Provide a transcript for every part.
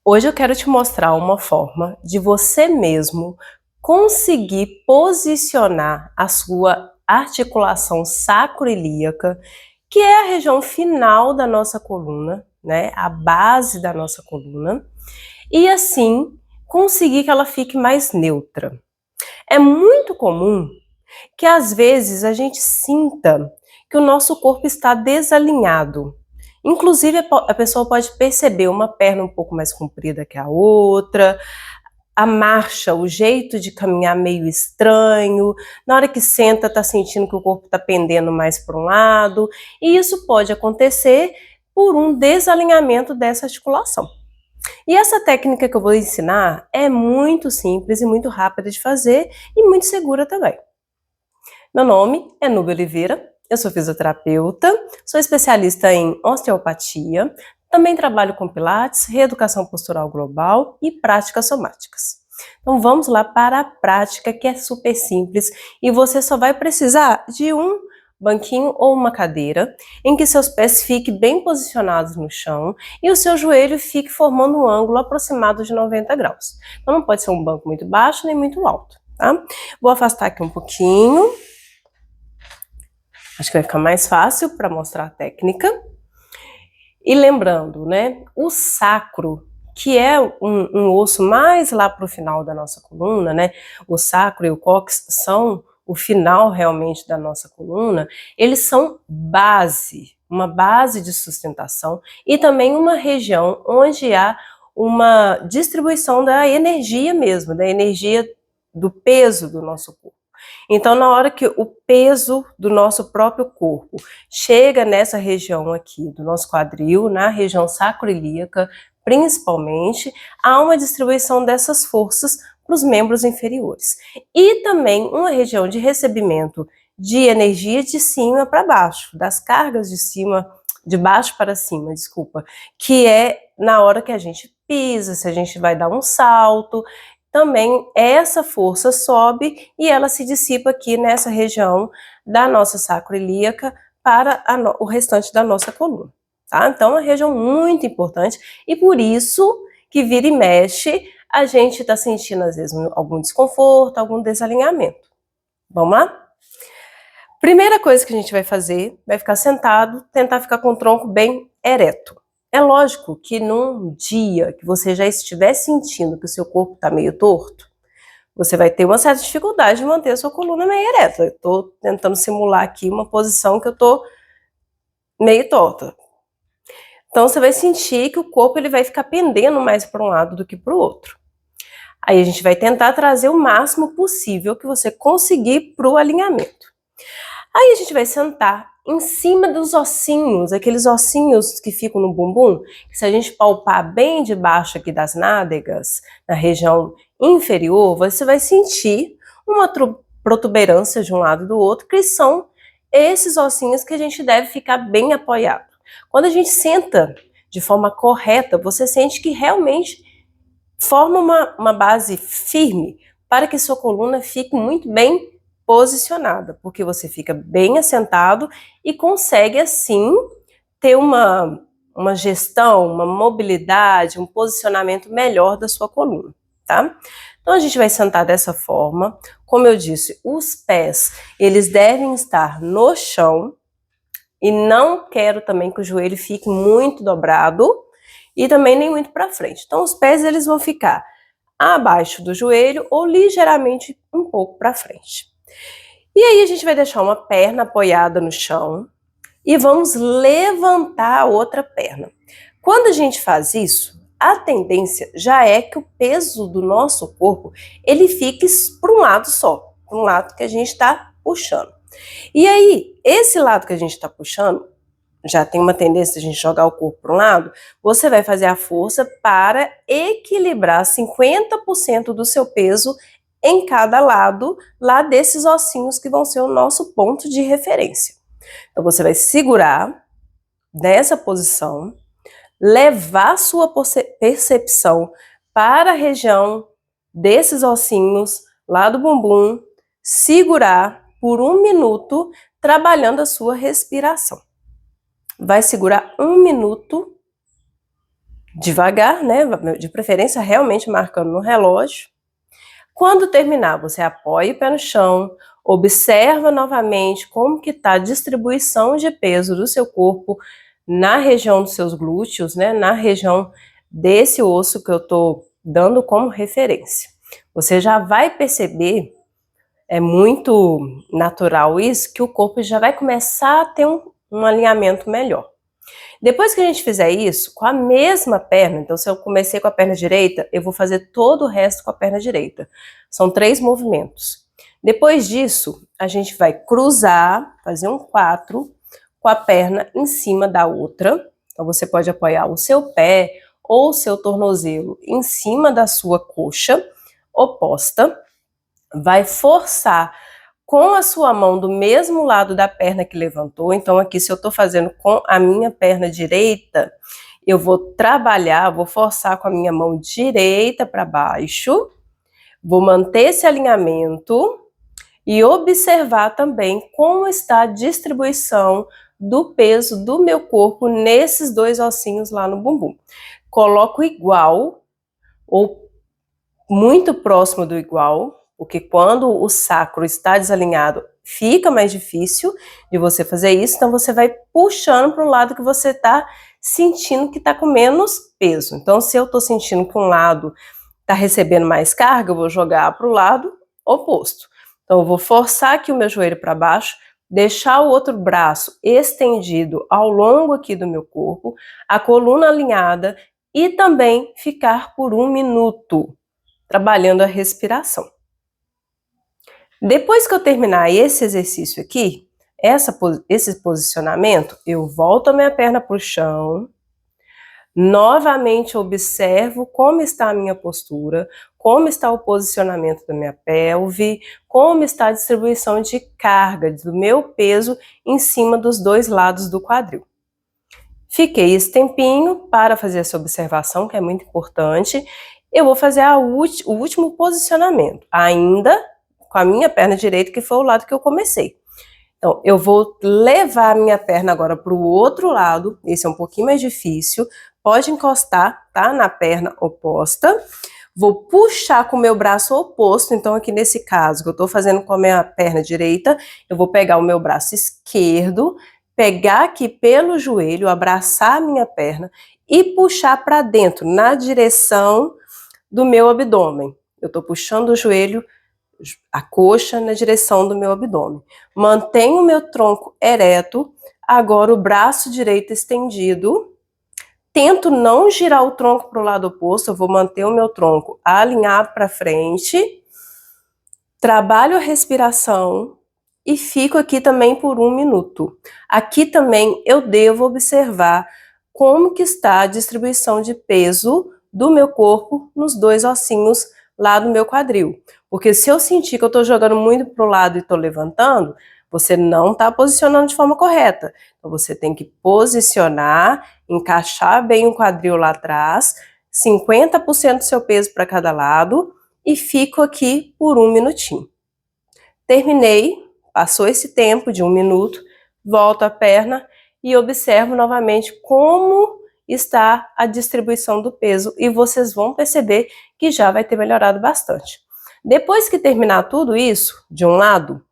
Hoje eu quero te mostrar uma forma de você mesmo conseguir posicionar a sua articulação sacroiliaca, que é a região final da nossa coluna, né? A base da nossa coluna, e assim conseguir que ela fique mais neutra. É muito comum que às vezes a gente sinta que o nosso corpo está desalinhado. Inclusive, a pessoa pode perceber uma perna um pouco mais comprida que a outra, a marcha, o jeito de caminhar meio estranho, na hora que senta está sentindo que o corpo está pendendo mais para um lado, e isso pode acontecer por um desalinhamento dessa articulação. E essa técnica que eu vou ensinar é muito simples e muito rápida de fazer e muito segura também. Meu nome é Núbia Oliveira, eu sou fisioterapeuta, sou especialista em osteopatia, também trabalho com pilates, reeducação postural global e práticas somáticas. Então vamos lá para a prática, que é super simples e você só vai precisar de um banquinho ou uma cadeira em que seus pés fiquem bem posicionados no chão e o seu joelho fique formando um ângulo aproximado de 90 graus. Então não pode ser um banco muito baixo nem muito alto, tá? Vou afastar aqui um pouquinho. Acho que vai ficar mais fácil para mostrar a técnica. E lembrando, né, o sacro, que é um osso mais lá para o final da nossa coluna, né, o sacro e o cóccix são o final realmente da nossa coluna, eles são base, uma base de sustentação e também uma região onde há uma distribuição da energia mesmo, da energia do peso do nosso corpo. Então, na hora que o peso do nosso próprio corpo chega nessa região aqui do nosso quadril, na região sacroiliaca, principalmente, há uma distribuição dessas forças para os membros inferiores. E também uma região de recebimento de energia de cima para baixo, das cargas de cima, de baixo para cima, desculpa, que é na hora que a gente pisa, se a gente vai dar um salto, também essa força sobe e ela se dissipa aqui nessa região da nossa sacroiliaca para o restante da nossa coluna, tá? Então, é uma região muito importante e por isso que vira e mexe, a gente está sentindo às vezes algum desconforto, algum desalinhamento. Vamos lá? Primeira coisa que a gente vai fazer, vai ficar sentado, tentar ficar com o tronco bem ereto. É lógico que num dia que você já estiver sentindo que o seu corpo está meio torto, você vai ter uma certa dificuldade de manter a sua coluna meio ereta. Eu estou tentando simular aqui uma posição que eu estou meio torta. Então você vai sentir que o corpo ele vai ficar pendendo mais para um lado do que para o outro. Aí a gente vai tentar trazer o máximo possível que você conseguir para o alinhamento. Aí a gente vai sentar em cima dos ossinhos, aqueles ossinhos que ficam no bumbum, que se a gente palpar bem debaixo aqui das nádegas, na região inferior, você vai sentir uma protuberância de um lado e do outro, que são esses ossinhos que a gente deve ficar bem apoiado. Quando a gente senta de forma correta, você sente que realmente forma uma base firme para que sua coluna fique muito bem posicionada, porque você fica bem assentado e consegue assim ter uma gestão, uma mobilidade, um posicionamento melhor da sua coluna, tá? Então a gente vai sentar dessa forma, como eu disse, os pés, eles devem estar no chão e não quero também que o joelho fique muito dobrado e também nem muito para frente. Então os pés eles vão ficar abaixo do joelho ou ligeiramente um pouco para frente. E aí a gente vai deixar uma perna apoiada no chão e vamos levantar a outra perna. Quando a gente faz isso, a tendência já é que o peso do nosso corpo ele fique para um lado só, para um lado que a gente está puxando. E aí, esse lado que a gente está puxando, já tem uma tendência de a gente jogar o corpo para um lado, você vai fazer a força para equilibrar 50% do seu peso em cada lado, lá desses ossinhos que vão ser o nosso ponto de referência. Então você vai segurar nessa posição, levar sua percepção para a região desses ossinhos lá do bumbum, segurar por 1 minuto, trabalhando a sua respiração. Vai segurar 1 minuto devagar, né? De preferência realmente marcando no relógio. Quando terminar, você apoia o pé no chão, observa novamente como que está a distribuição de peso do seu corpo na região dos seus glúteos, né? Na região desse osso que eu estou dando como referência. Você já vai perceber, é muito natural isso, que o corpo já vai começar a ter um alinhamento melhor. Depois que a gente fizer isso, com a mesma perna, então se eu comecei com a perna direita, eu vou fazer todo o resto com a perna direita. São 3 movimentos. Depois disso, a gente vai cruzar, fazer um 4, com a perna em cima da outra. Então você pode apoiar o seu pé ou o seu tornozelo em cima da sua coxa oposta. Vai forçar com a sua mão do mesmo lado da perna que levantou. Então aqui, se eu estou fazendo com a minha perna direita, eu vou trabalhar, vou forçar com a minha mão direita para baixo, vou manter esse alinhamento e observar também como está a distribuição do peso do meu corpo nesses 2 ossinhos lá no bumbum. Coloco igual ou muito próximo do igual, porque quando o sacro está desalinhado, fica mais difícil de você fazer isso, então você vai puxando para o lado que você está sentindo que está com menos peso. Então, se eu estou sentindo que um lado está recebendo mais carga, eu vou jogar para o lado oposto. Então, eu vou forçar aqui o meu joelho para baixo, deixar o outro braço estendido ao longo aqui do meu corpo, a coluna alinhada e também ficar por 1 minuto, trabalhando a respiração. Depois que eu terminar esse exercício aqui, esse posicionamento, eu volto a minha perna para o chão, novamente observo como está a minha postura, como está o posicionamento da minha pelve, como está a distribuição de carga do meu peso em cima dos 2 lados do quadril. Fiquei esse tempinho para fazer essa observação, que é muito importante. Eu vou fazer o último posicionamento, ainda com a minha perna direita, que foi o lado que eu comecei. Então, eu vou levar a minha perna agora para o outro lado, esse é um pouquinho mais difícil, pode encostar, tá, na perna oposta. Vou puxar com o meu braço oposto, então aqui nesse caso, que eu tô fazendo com a minha perna direita, eu vou pegar o meu braço esquerdo, pegar aqui pelo joelho, abraçar a minha perna e puxar para dentro, na direção do meu abdômen. Eu tô puxando o joelho, a coxa na direção do meu abdômen. Mantenho o meu tronco ereto, agora o braço direito estendido. Tento não girar o tronco para o lado oposto, eu vou manter o meu tronco alinhado para frente. Trabalho a respiração e fico aqui também por 1 minuto. Aqui também eu devo observar como que está a distribuição de peso do meu corpo nos 2 ossinhos lá do meu quadril. Porque se eu sentir que eu estou jogando muito para o lado e estou levantando, você não está posicionando de forma correta. Então você tem que posicionar, encaixar bem o quadril lá atrás, 50% do seu peso para cada lado e fico aqui por 1 minutinho. Terminei, passou esse tempo de 1 minuto, volto a perna e observo novamente como está a distribuição do peso e vocês vão perceber que já vai ter melhorado bastante. Depois que terminar tudo isso, de um lado,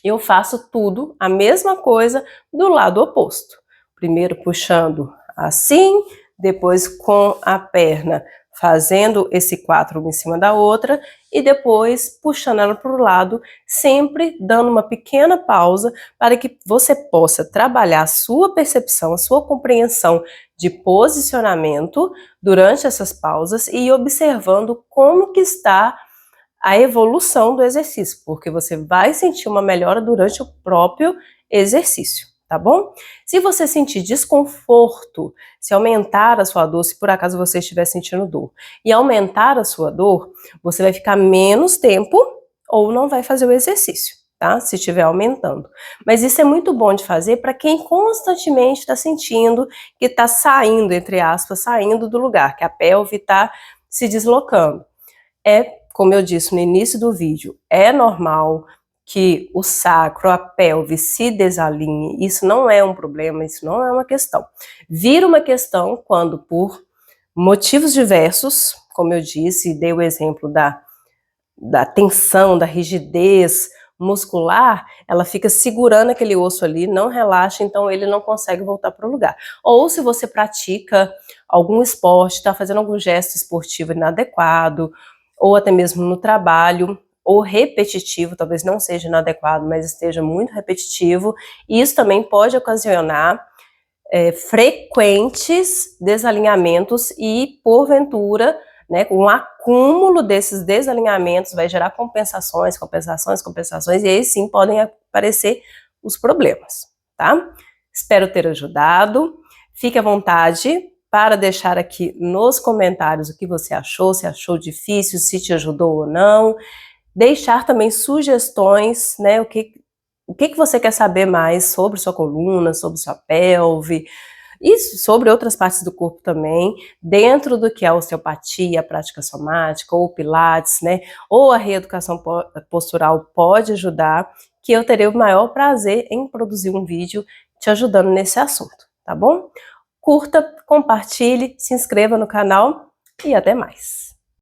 eu faço tudo, a mesma coisa, do lado oposto. Primeiro puxando assim, depois com a perna fazendo esse 4 uma em cima da outra e depois puxando ela para o lado, sempre dando uma pequena pausa para que você possa trabalhar a sua percepção, a sua compreensão de posicionamento durante essas pausas e observando como que está a evolução do exercício, porque você vai sentir uma melhora durante o próprio exercício, tá bom? Se você sentir desconforto, se aumentar a sua dor, se por acaso você estiver sentindo dor, e aumentar a sua dor, você vai ficar menos tempo ou não vai fazer o exercício, tá? Se estiver aumentando. Mas isso é muito bom de fazer para quem constantemente está sentindo que está saindo, entre aspas, saindo do lugar, que a pelve está se deslocando. Como eu disse no início do vídeo, é normal que o sacro, a pelve se desalinhe, isso não é um problema, isso não é uma questão. Vira uma questão quando por Motivos diversos, como eu disse, dei o exemplo da tensão, da rigidez muscular, ela fica segurando aquele osso ali, não relaxa, então ele não consegue voltar para o lugar. Ou se você pratica algum esporte, está fazendo algum gesto esportivo inadequado, ou até mesmo no trabalho, ou repetitivo, talvez não seja inadequado, mas esteja muito repetitivo, e isso também pode ocasionar frequentes desalinhamentos e, porventura, né, um acúmulo desses desalinhamentos vai gerar compensações, compensações, compensações, e aí sim podem aparecer os problemas, tá? Espero ter ajudado. Fique à vontade para deixar aqui nos comentários o que você achou, se achou difícil, se te ajudou ou não. Deixar também sugestões, né, o que você quer saber mais sobre sua coluna, sobre sua pelve, e sobre outras partes do corpo também, dentro do que é a osteopatia, a prática somática, ou pilates, né, ou a reeducação postural pode ajudar, que eu terei o maior prazer em produzir um vídeo te ajudando nesse assunto, tá bom? Curta, compartilhe, se inscreva no canal e até mais!